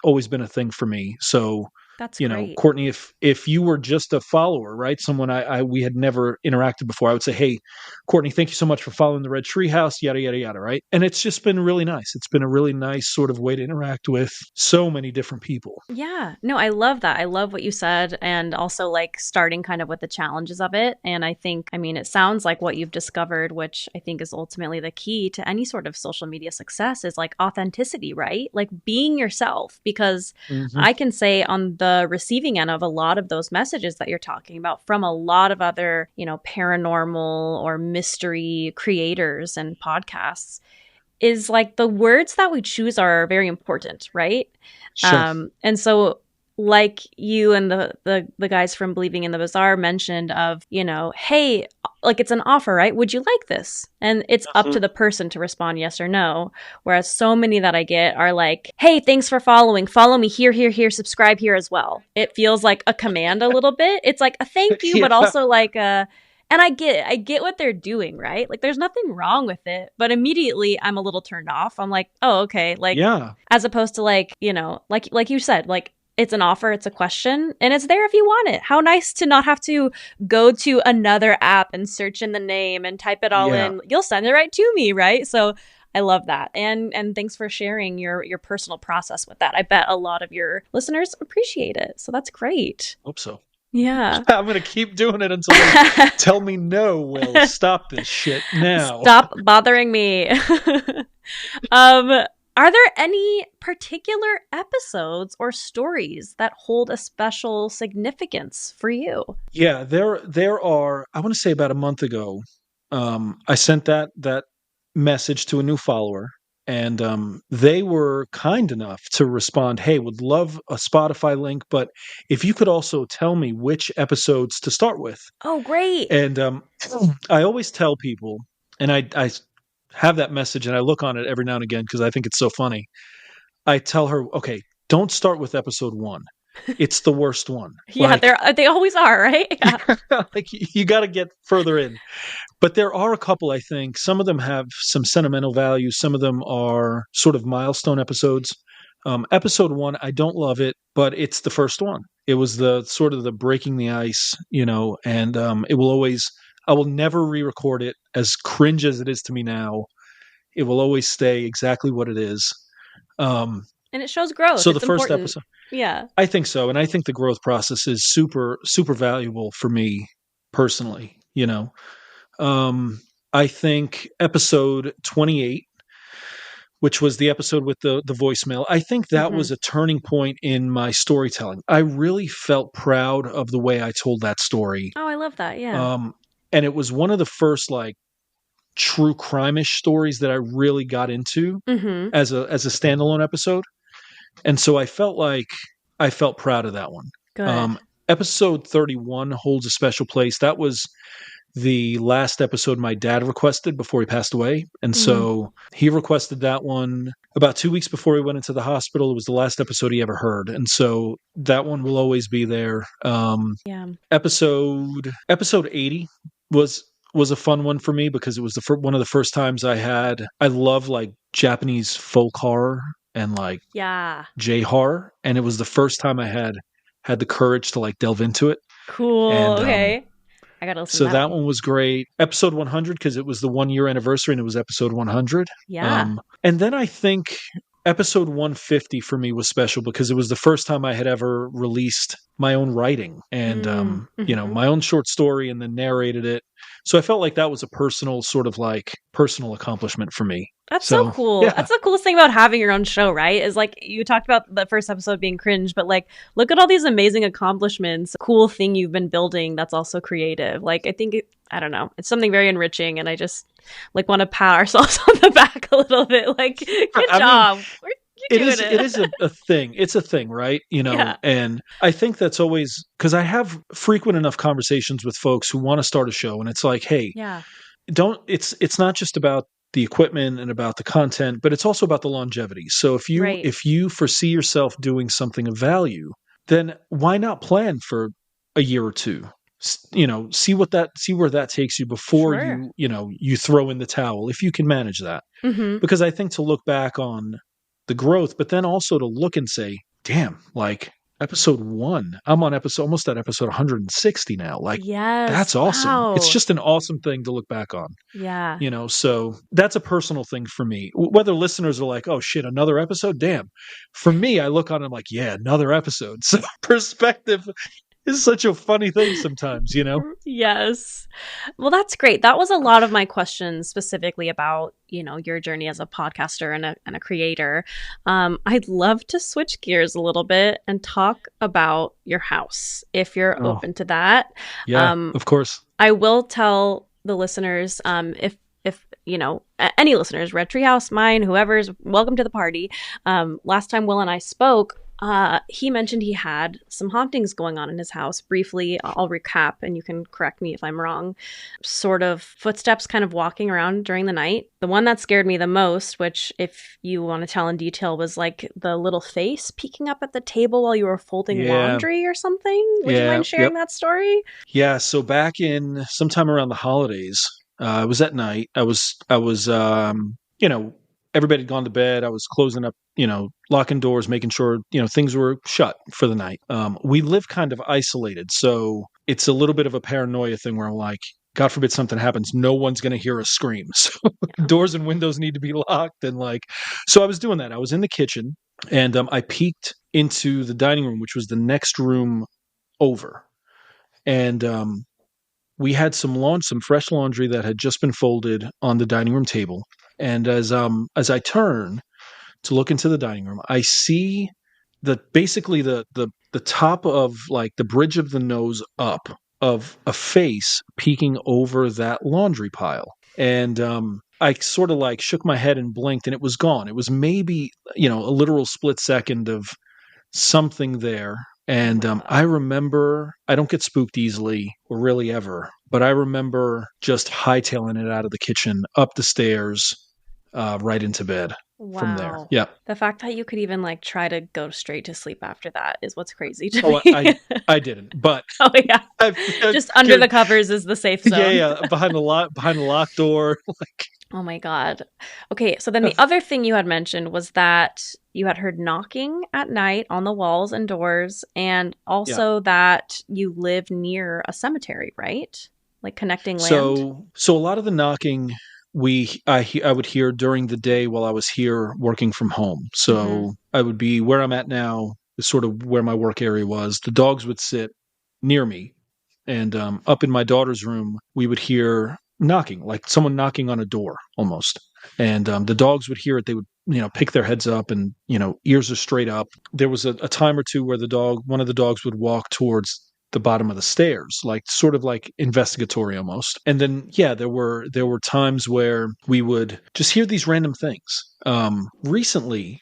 always been a thing for me. So that's great. Courtney, if you were just a follower, right? Someone we had never interacted before, I would say, hey, Courtney, thank you so much for following the Red Treehouse, yada, yada, yada, right? And it's just been really nice. It's been a really nice sort of way to interact with so many different people. Yeah. No, I love that. I love what you said, and also like starting kind of with the challenges of it. And I think, it sounds like what you've discovered, which I think is ultimately the key to any sort of social media success, is like authenticity, right? Like being yourself, because I can say on the receiving end of a lot of those messages that you're talking about from a lot of other, paranormal or mystery creators and podcasts, is like the words that we choose are very important, right? Sure. And so like you and the guys from Believing in the Bizarre mentioned of, hey, like it's an offer, right? Would you like this? And it's up to the person to respond yes or no. Whereas so many that I get are like, hey, thanks for following. Follow me here, here, here, subscribe here as well. It feels like a command a little bit. It's like a thank you, but also like a, and I get what they're doing, right? Like there's nothing wrong with it, but immediately I'm a little turned off. I'm like, oh, okay. Like, as opposed to like, like you said, like, it's an offer, it's a question, and it's there if you want it. How nice to not have to go to another app and search in the name and type it all in. You'll send it right to me, right? So I love that. And thanks for sharing your personal process with that. I bet a lot of your listeners appreciate it. So that's great. Hope so. Yeah. I'm going to keep doing it until they tell me no, Will. Stop this shit now. Stop bothering me. Are there any particular episodes or stories that hold a special significance for you? Yeah, there are. I want to say about a month ago, I sent that message to a new follower, and they were kind enough to respond, hey, would love a Spotify link, but if you could also tell me which episodes to start with. Oh, great. And I always tell people, and I have that message and I look on it every now and again because I think it's so funny. I tell her, okay, don't start with episode 1. It's the worst one. Yeah, they always are, right? Yeah. Like you got to get further in. But there are a couple, I think. Some of them have some sentimental value. Some of them are sort of milestone episodes. Episode 1, I don't love it, but it's the first one. It was the sort of the breaking the ice, and it will always, I will never re-record it. As cringe as it is to me now, it will always stay exactly what it is. And it shows growth. So it's the first important. episode. Yeah. I think so. And I think the growth process is super, super valuable for me personally, I think episode 28, which was the episode with the voicemail, I think that was a turning point in my storytelling. I really felt proud of the way I told that story. Oh, I love that. Yeah. And it was one of the first like true crime-ish stories that I really got into as a standalone episode. And so I felt proud of that one. Good. Episode 31 holds a special place. That was the last episode my dad requested before he passed away. And so he requested that one about 2 weeks before he went into the hospital. It was the last episode he ever heard. And so that one will always be there. Episode 80 was a fun one for me because it was one of the first times I love like Japanese folk horror. and like Yeah. J horror, and it was the first time I had the courage to like delve into it. Cool. And Okay. I gotta listen so to that that one. one was great. Episode 100, because it was the 1 year anniversary and it was episode 100. Yeah. And then I think episode 150 for me was special because it was the first time I had ever released my own writing and, Mm-hmm. my own short story and then narrated it. So I felt like that was a personal sort of like personal accomplishment for me. That's so So, cool. yeah. That's the coolest thing about having your own show, right? Is like you talked about the first episode being cringe, but like look at all these amazing accomplishments, cool thing you've been building that's also creative. Like I think I don't know, it's something very enriching, and I just like want to pat ourselves on the back a little bit. Like good job. You're doing It is a thing. It's a thing, right? Yeah. And I think that's always because I have frequent enough conversations with folks who want to start a show, and it's like, hey, Yeah. it's not just about the equipment and about the content, but it's also about the longevity. So Right. if you foresee yourself doing something of value, then why not plan for a year or two? See where that takes you before Sure. you throw in the towel if you can manage that. Mm-hmm. Because I think to look back on the growth, but then also to look and say, damn, like episode 1, I'm on almost at episode 160 now. Like Yes. that's awesome. Wow. It's just an awesome thing to look back on. Yeah. So that's a personal thing for me. Whether listeners are like, oh shit, another episode, damn. For me, I look on it, I'm like, yeah, another episode. So perspective is such a funny thing sometimes. Yes. Well, that's great. That was a lot of my questions specifically about, your journey as a podcaster and a creator. I'd love to switch gears a little bit and talk about your house, if you're open to that. Yeah, of course. I will tell the listeners, if any listeners, Red Treehouse, mine, whoever's, welcome to the party. Last time Will and I spoke, he mentioned he had some hauntings going on in his house. Briefly, I'll recap and you can correct me if I'm wrong. Sort of footsteps kind of walking around during the night. The one that scared me the most, which if you want to tell in detail, was like the little face peeking up at the table while you were folding laundry or something. Would you mind sharing that story? Yeah. So back in sometime around the holidays, it was at night. I was everybody had gone to bed. I was closing up, locking doors, making sure, things were shut for the night. We live kind of isolated. So it's a little bit of a paranoia thing where I'm like, God forbid something happens, no one's going to hear us scream. So doors and windows need to be locked. And so I was doing that. I was in the kitchen and I peeked into the dining room, which was the next room over. And we had some fresh laundry that had just been folded on the dining room table. And as I turn to look into the dining room, I see basically the top of like the bridge of the nose up of a face peeking over that laundry pile. And I sort of like shook my head and blinked and it was gone. It was maybe, a literal split second of something there. And I remember, I don't get spooked easily or really ever, but I remember just hightailing it out of the kitchen, up the stairs, right into bed from there. Yeah. The fact that you could even like try to go straight to sleep after that is what's crazy to me. I didn't, but oh yeah, just under the covers is the safe zone. Yeah, behind the locked door. Oh my God. Okay, so then the other thing you had mentioned was that you had heard knocking at night on the walls and doors, and also that you live near a cemetery, right? Like connecting land. So a lot of the knocking I would hear during the day while I was here working from home. So I would be where I'm at now, is sort of where my work area was. The dogs would sit near me, and up in my daughter's room, we would hear knocking, like someone knocking on a door almost. And the dogs would hear it. They would, pick their heads up and, ears are straight up. There was a time or two where one of the dogs would walk towards the bottom of the stairs, like sort of like investigatory almost. And then, there were times where we would just hear these random things. Recently,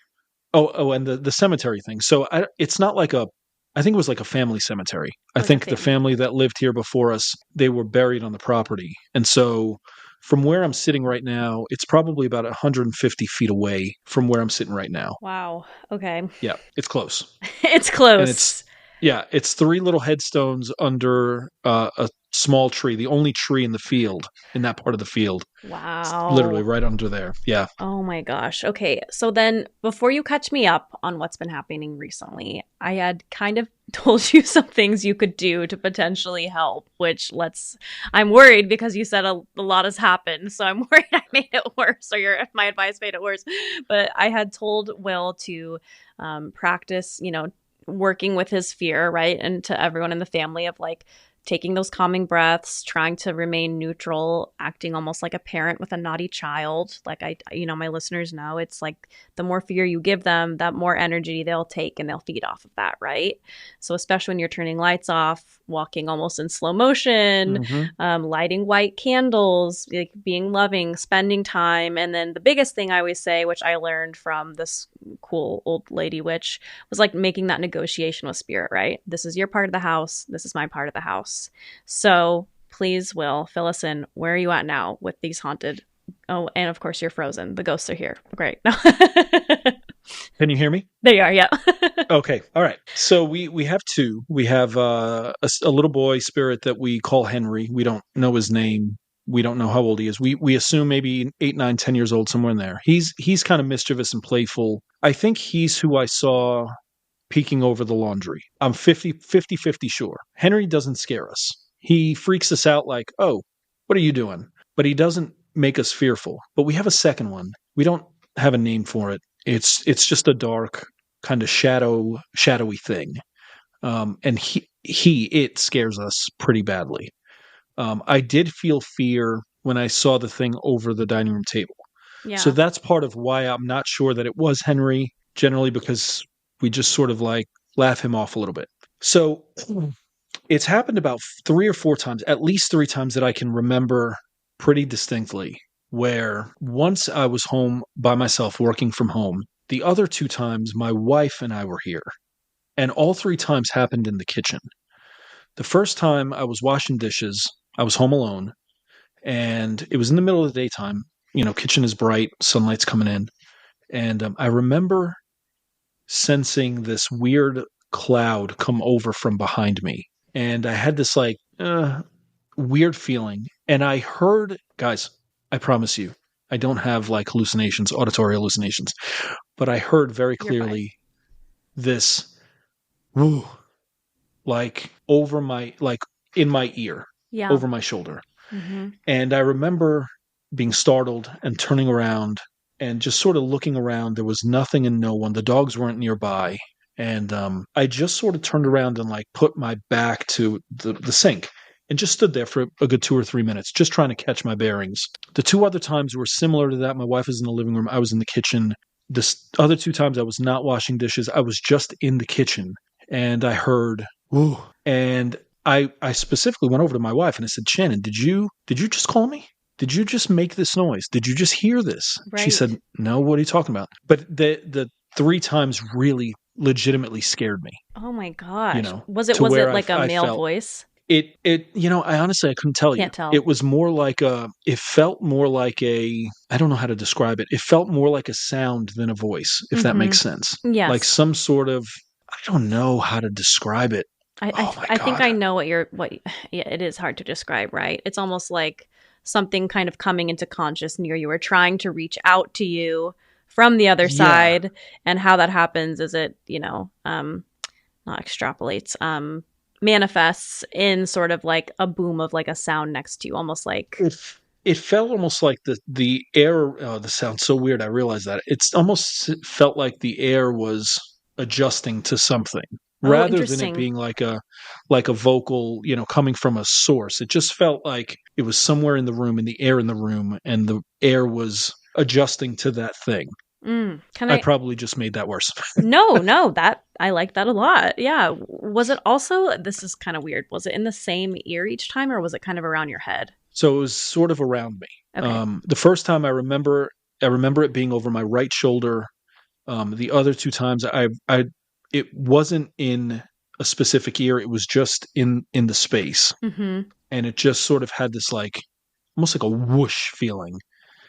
and the cemetery thing. So it's not like I think it was like a family cemetery. I think the family that lived here before us, they were buried on the property. And so from where I'm sitting right now, it's probably about 150 feet away from where I'm sitting right now. Wow. Okay. Yeah, it's close. It's close. And it's 3 little headstones under a small tree, the only tree in the field, in that part of the field. It's literally Wow. right under there. Yeah. Oh my gosh. Okay. So then before you catch me up on what's been happening recently, I had kind of told you some things you could do to potentially help, I'm worried because you said a lot has happened. So I'm worried I made it worse, or my advice made it worse. But I had told Will to practice, working with his fear, right? And to everyone in the family of like, taking those calming breaths, trying to remain neutral, acting almost like a parent with a naughty child. Like my listeners know, it's like the more fear you give them, that more energy they'll take and they'll feed off of that, right? So especially when you're turning lights off, walking almost in slow motion, lighting white candles, like being loving, spending time. And then the biggest thing I always say, which I learned from this cool old lady witch, was like making that negotiation with spirit, right? This is your part of the house. This is my part of the house. So please, Will, fill us in. Where are you at now with these haunted? Oh, and of course you're frozen. The ghosts are here. Great. Can you hear me? There you are. Yeah. Okay. All right. So we have two. We have a little boy spirit that we call Henry. We don't know his name. We don't know how old he is. We assume maybe 8, 9, 10 years old, somewhere in there. He's kind of mischievous and playful. I think he's who I saw peeking over the laundry. I'm 50 sure. Henry doesn't scare us. He freaks us out like, oh, what are you doing? But he doesn't make us fearful. But we have a second one. We don't have a name for it. It's just a dark kind of shadowy thing. And it scares us pretty badly. I did feel fear when I saw the thing over the dining room table. Yeah. So that's part of why I'm not sure that it was Henry, generally because we just sort of like laugh him off a little bit. So it's happened about 3 or 4 times, at least 3 times that I can remember pretty distinctly, where once I was home by myself working from home. The other 2 times my wife and I were here, and all 3 times happened in the kitchen. The first time I was washing dishes, I was home alone, and it was in the middle of the daytime. Kitchen is bright, sunlight's coming in, and I remember sensing this weird cloud come over from behind me. And I had this like weird feeling. And I heard, guys, I promise you, I don't have like hallucinations, auditory hallucinations, but I heard very clearly this woo, like over my, like in my ear, over my shoulder. Mm-hmm. And I remember being startled and turning around and just sort of looking around. There was nothing and no one. The dogs weren't nearby. And I just sort of turned around and like put my back to the sink and just stood there for a good 2 or 3 minutes, just trying to catch my bearings. The 2 other times were similar to that. My wife was in the living room. I was in the kitchen. The other 2 times I was not washing dishes. I was just in the kitchen and I heard, woo. And I specifically went over to my wife and I said, Shannon, did you just call me? Did you just make this noise? Did you just hear this? Right. She said, no, what are you talking about? But the 3 times really legitimately scared me. Oh my gosh. Was it like a male voice? It I honestly, I couldn't tell you. Can't tell. It was more like it felt more like I don't know how to describe it. It felt more like a sound than a voice, if that makes sense. Yes. Like some sort of, I don't know how to describe it. I think I know it is hard to describe, right? It's almost like something kind of coming into conscious near you or trying to reach out to you from the other side. And how that happens is it, not extrapolates, manifests in sort of like a boom of like a sound next to you, almost like it felt almost like the air. Oh, this sounds so weird. I realize that it's almost felt like the air was adjusting to something. Rather than it being like a vocal, coming from a source. It just felt like it was somewhere in the room, in the air in the room, and the air was adjusting to that thing. I probably just made that worse. No, that I like that a lot. Yeah. Was it also, this is kind of weird, was it in the same ear each time or was it kind of around your head? So it was sort of around me. Okay. The first time I remember it being over my right shoulder. The other 2 times it wasn't in a specific ear. It was just in the space. Mm-hmm. And it just sort of had this like, almost like a whoosh feeling.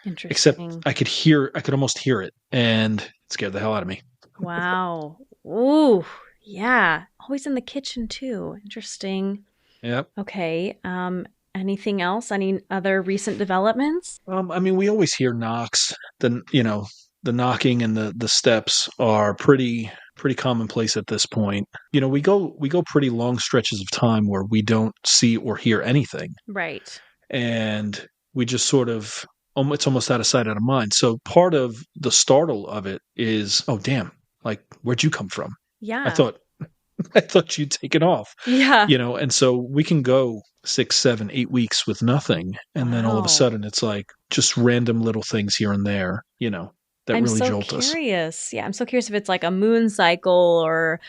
Interesting. Except I could almost hear it. And it scared the hell out of me. Wow. Ooh. Yeah. Always in the kitchen too. Interesting. Yep. Okay. Anything else? Any other recent developments? I mean, we always hear knocks. The knocking and the steps are pretty commonplace at this point. We go pretty long stretches of time where we don't see or hear anything, Right. and we just sort of it's almost out of sight, out of mind. So part of the startle of it is, oh damn, like where'd you come from? I Yeah. thought I thought you'd taken off, Yeah. and so we can go 6, 7, 8 weeks with nothing. And then all of a Wow. sudden it's like just random little things here and there, that I'm really so jolt us. curious. Yeah, I'm so curious if it's like a moon cycle or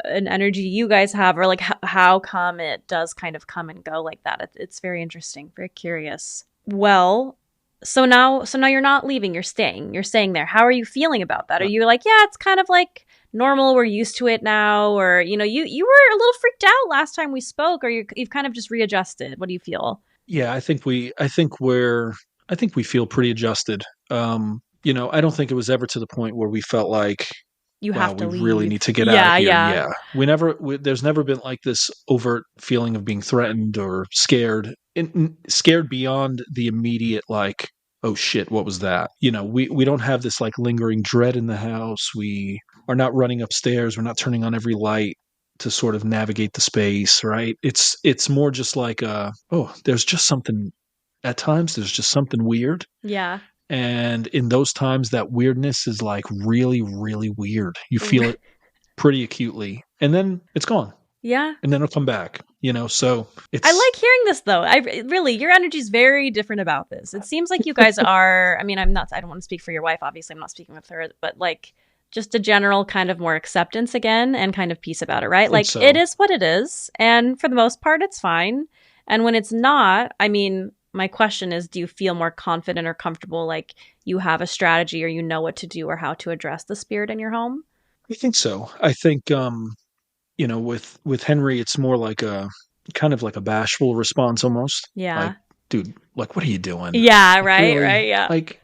an energy you guys have, or like how come it does kind of come and go like that. It's very interesting, very curious. Well, so now you're not leaving, you're staying. You're staying there. How are you feeling about that? Are Uh, you like, yeah, it's kind of like normal, we're used to it now, or you were a little freaked out last time we spoke, or you've kind of just readjusted. What do you feel? Yeah, I think we feel pretty adjusted. I don't think it was ever to the point where we felt like, You wow, have to we really need leave. to get out of Yeah, here. yeah. Yeah. There's never been like this overt feeling of being threatened or scared, scared beyond the immediate, like, oh shit, what was that? We don't have this like lingering dread in the house. We are not running upstairs. We're not turning on every light to sort of navigate the space, right? It's more just like, there's just something, at times there's just something weird. Yeah. And in those times, that weirdness is like really, really weird. You feel it pretty acutely, and then it's gone, Yeah. and then it'll come back. So I it's like hearing this though. Really, your energy is very different about this. It seems like you guys are, I mean, I don't want to speak for your wife, obviously. I'm not speaking with her, but like just a general kind of more acceptance again and kind of peace about it, I right? think Like it so. is what it is. And for the most part, it's fine. And when it's not, I mean, my question is, do you feel more confident or comfortable, like you have a strategy or you know what to do or how to address the spirit in your home? I think so. I think with Henry, it's more like a kind of like a bashful response almost. Like, Yeah. dude, like, what are you doing? Yeah, Like, right, really? right, yeah. Like,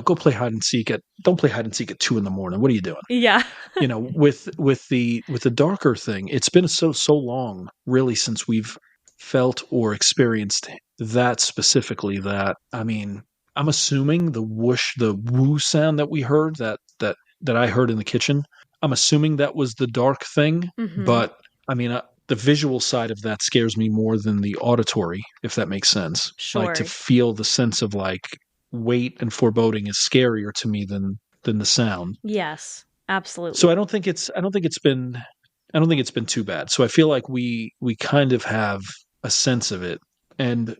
go play hide and seek at don't play hide and seek at 2 a.m. What are you doing? Yeah. With the darker thing, it's been so long really since we've felt or experienced that specifically, that I mean, I'm assuming the whoosh, the woo sound that we heard, that I heard in the kitchen, I'm assuming that was the dark thing. Mhm. But I mean, the visual side of that scares me more than the auditory, if that makes sense. Like, to Sure. feel the sense of like weight and foreboding is scarier to me than the sound. Yes, So absolutely. I don't think it's been too bad. So I feel like we kind of have a sense of it, and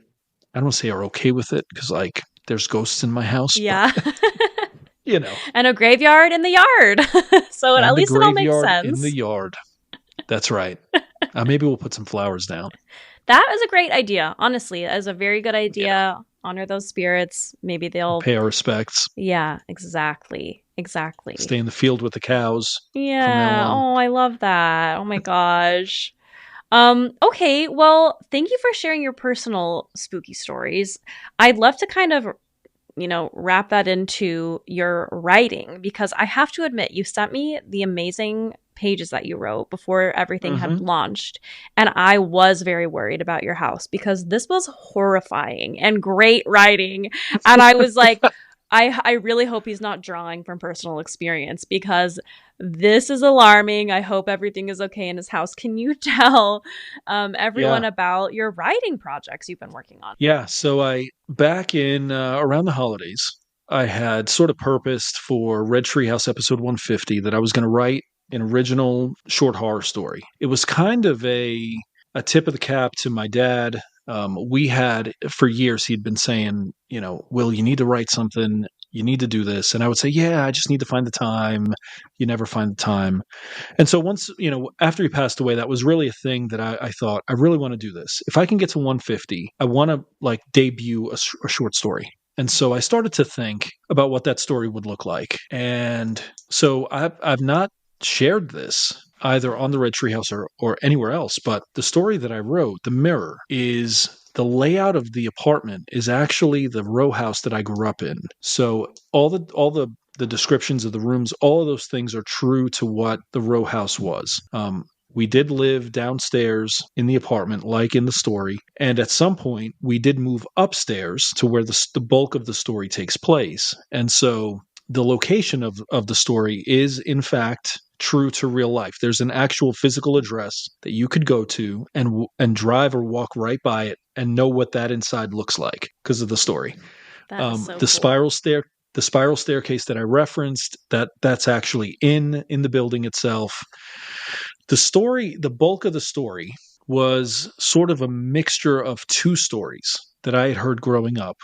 I don't say are okay with it, because like there's ghosts in my house, but Yeah. you know, And a graveyard in the yard. So at and the least it all makes graveyard in the sense. yard. That's right. Maybe we'll put some flowers down. That is a great idea. Honestly, that is a very good Yeah, idea. Honor those spirits. Maybe they'll, pay our respects. yeah, exactly. Exactly. Stay in the field with the cows from now Yeah. on. Oh, I love that. Oh my gosh. Okay, well, thank you for sharing your personal spooky stories. I'd love to kind of wrap that into your writing, because I have to admit, you sent me the amazing pages that you wrote before everything had Hmm. launched. And I was very worried about your house because this was horrifying and great writing. And I was like, I really hope he's not drawing from personal experience, because this is alarming. I hope everything is okay in his house. Can you tell everyone Yeah. about your writing projects you've been working on? Yeah. So back in around the holidays, I had sort of purposed for Red Treehouse episode 150 that I was going to write an original short horror story. It was kind of a tip of the cap to my dad. We had, for years, he'd been saying, Will, you need to write something. You need to do this. And I would say, yeah, I just need to find the time. You never find the time. And so once, after he passed away, that was really a thing that I thought, I really want to do this. If I can get to 150, I want to like debut a short story. And so I started to think about what that story would look like. And so I've not shared this either on the Red Treehouse or anywhere else, but the story that I wrote, The Mirror, is the layout of the apartment is actually the row house that I grew up in. So all the descriptions of the rooms, all of those things are true to what the row house was. We did live downstairs in the apartment, like in the story. And at some point, we did move upstairs to where the bulk of the story takes place. And so the location of the story is, in fact, true to real life. There's an actual physical address that you could go to and drive or walk right by it and know what that inside looks like because of the story. That's so the cool. spiral staircase that I referenced, that's actually in the building itself. The bulk of the story was sort of a mixture of two stories that I had heard growing up.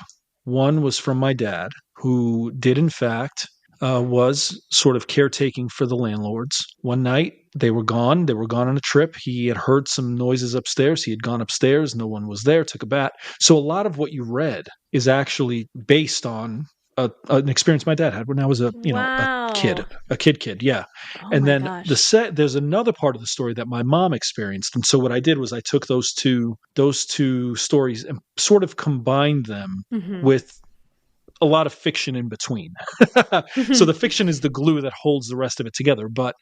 One was from my dad, who did in fact was sort of caretaking for the landlords. One night they were gone. They were gone on a trip. He had heard some noises upstairs. He had gone upstairs. No one was there. Took a bat. So a lot of what you read is actually based on an experience my dad had when I was a kid. Yeah. Oh and my then gosh. there's another part of the story that my mom experienced. And so what I did was I took those two stories and sort of combined them with a lot of fiction in between. So the fiction is the glue that holds the rest of it together. But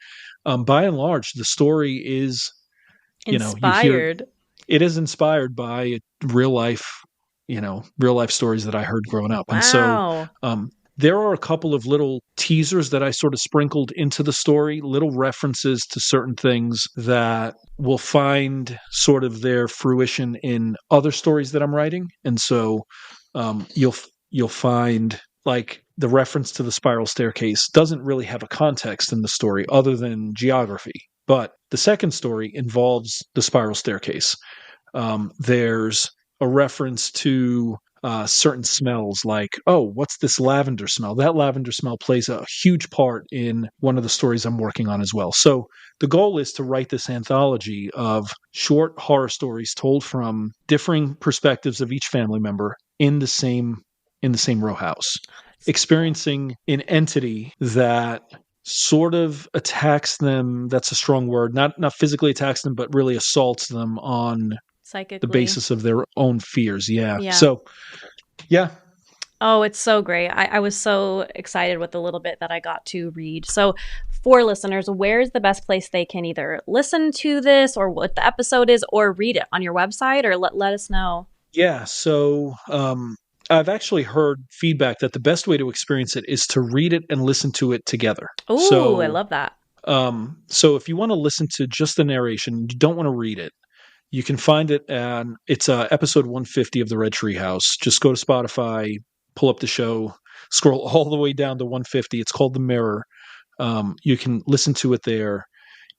by and large, the story is, Inspired. it is inspired by real life stories that I heard growing up. Wow. And so there are a couple of little teasers that I sort of sprinkled into the story, little references to certain things that will find sort of their fruition in other stories that I'm writing. And so you'll find, like, the reference to the spiral staircase doesn't really have a context in the story other than geography. But the second story involves the spiral staircase. There's a reference to certain smells, like, oh, what's this lavender smell? That lavender smell plays a huge part in one of the stories I'm working on as well. So the goal is to write this anthology of short horror stories told from differing perspectives of each family member in the same row house, experiencing an entity that sort of attacks them. That's a strong word. Not physically attacks them, but really assaults them on Psychically. the basis of their own fears. Yeah. Yeah. So, yeah. Oh, it's so great. I was so excited with the little bit that I got to read. So for listeners, where's the best place they can either listen to this or what the episode is, or read it on your website, or let us know? Yeah. So, I've actually heard feedback that the best way to experience it is to read it and listen to it together. Ooh, I love that. So if you want to listen to just the narration, you don't want to read it, you can find it on, it's episode 150 of the Red Treehouse. Just go to Spotify, pull up the show, scroll all the way down to 150. It's called The Mirror. You can listen to it there.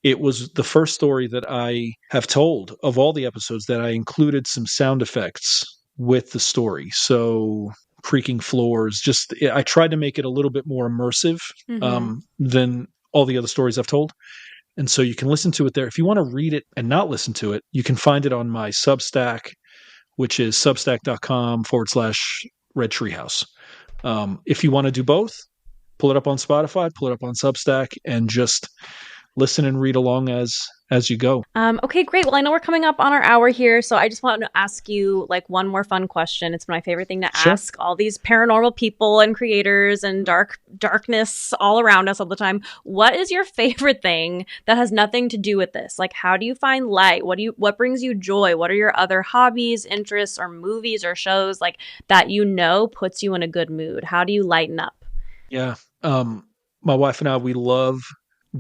It was the first story that I have told of all the episodes that I included some sound effects with the story. So creaking floors, I tried to make it a little bit more immersive than all the other stories I've told. And so you can listen to it there. If you want to read it and not listen to it, you can find it on my Substack, which is substack.com/Red Treehouse. If you want to do both, pull it up on Spotify, pull it up on Substack, and just listen and read along as you go. Okay, great. Well, I know we're coming up on our hour here, so I just want to ask you like one more fun question. It's my favorite thing to ask all these paranormal people and creators and darkness all around us all the time. What is your favorite thing that has nothing to do with this? Like, how do you find light? What brings you joy? What are your other hobbies, interests, or movies or shows like that puts you in a good mood? How do you lighten up? Yeah. My wife and I, we love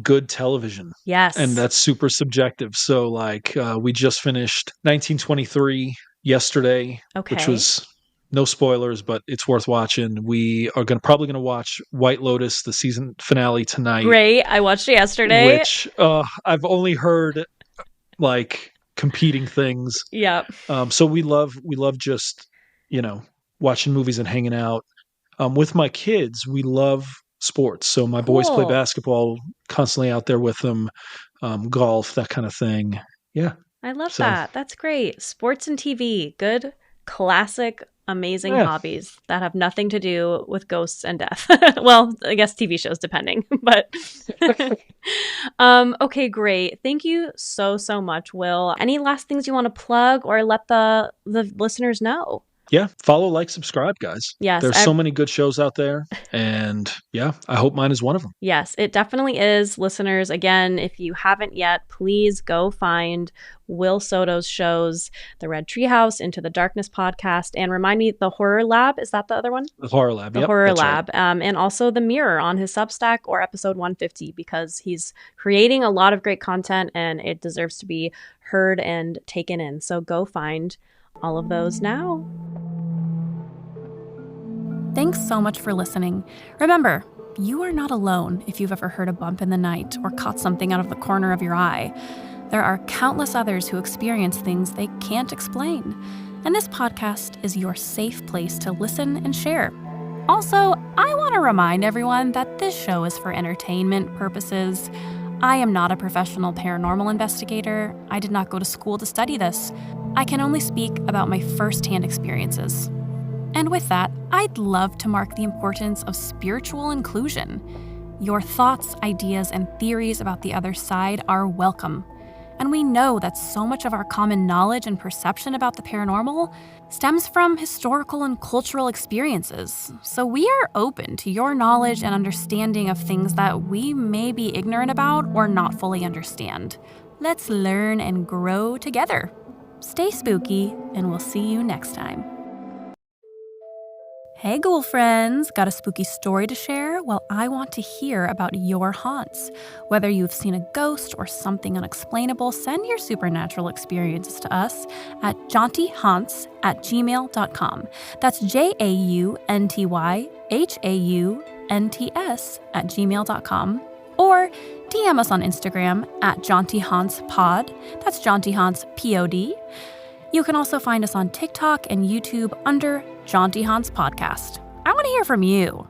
good television. Yes. And that's super subjective. So like we just finished 1923 yesterday, which was no spoilers, but it's worth watching. We are probably going to watch White Lotus, the season finale, tonight. Great. I watched it yesterday. Which I've only heard like competing things. Yeah. So we love just, watching movies and hanging out. With my kids, we love sports. So my boys play basketball, constantly out there with them, golf, that kind of thing. Yeah. I love that. That's great. Sports and TV. Good, classic, amazing hobbies that have nothing to do with ghosts and death. Well, I guess TV shows depending, but okay, great. Thank you so much, Will. Any last things you want to plug or let the listeners know? Yeah, follow, like, subscribe, guys. Yes. There's so many good shows out there, and yeah, I hope mine is one of them. Yes, it definitely is. Listeners, again, if you haven't yet, please go find Will Soto's shows, the Red Treehouse, Into the Darkness podcast, and remind me, the Horror Lab, is that the other one? The Horror Lab, The Horror Lab, right. And also The Mirror on his Substack or episode 150, because he's creating a lot of great content and it deserves to be heard and taken in. So go find all of those now. Thanks so much for listening. Remember, you are not alone if you've ever heard a bump in the night or caught something out of the corner of your eye. There are countless others who experience things they can't explain. And this podcast is your safe place to listen and share. Also, I want to remind everyone that this show is for entertainment purposes. I am not a professional paranormal investigator. I did not go to school to study this. I can only speak about my firsthand experiences. And with that, I'd love to mark the importance of spiritual inclusion. Your thoughts, ideas, and theories about the other side are welcome. And we know that so much of our common knowledge and perception about the paranormal stems from historical and cultural experiences. So we are open to your knowledge and understanding of things that we may be ignorant about or not fully understand. Let's learn and grow together. Stay spooky, and we'll see you next time. Hey ghoul friends, got a spooky story to share? Well, I want to hear about your haunts. Whether you've seen a ghost or something unexplainable, send your supernatural experiences to us at jauntyhaunts@gmail.com. That's JAUNTYHAUNTS@gmail.com. Or DM us on Instagram at jauntyhauntspod. That's jauntyhaunts_pod. You can also find us on TikTok and YouTube under Jaunty Haunts Podcast. I want to hear from you.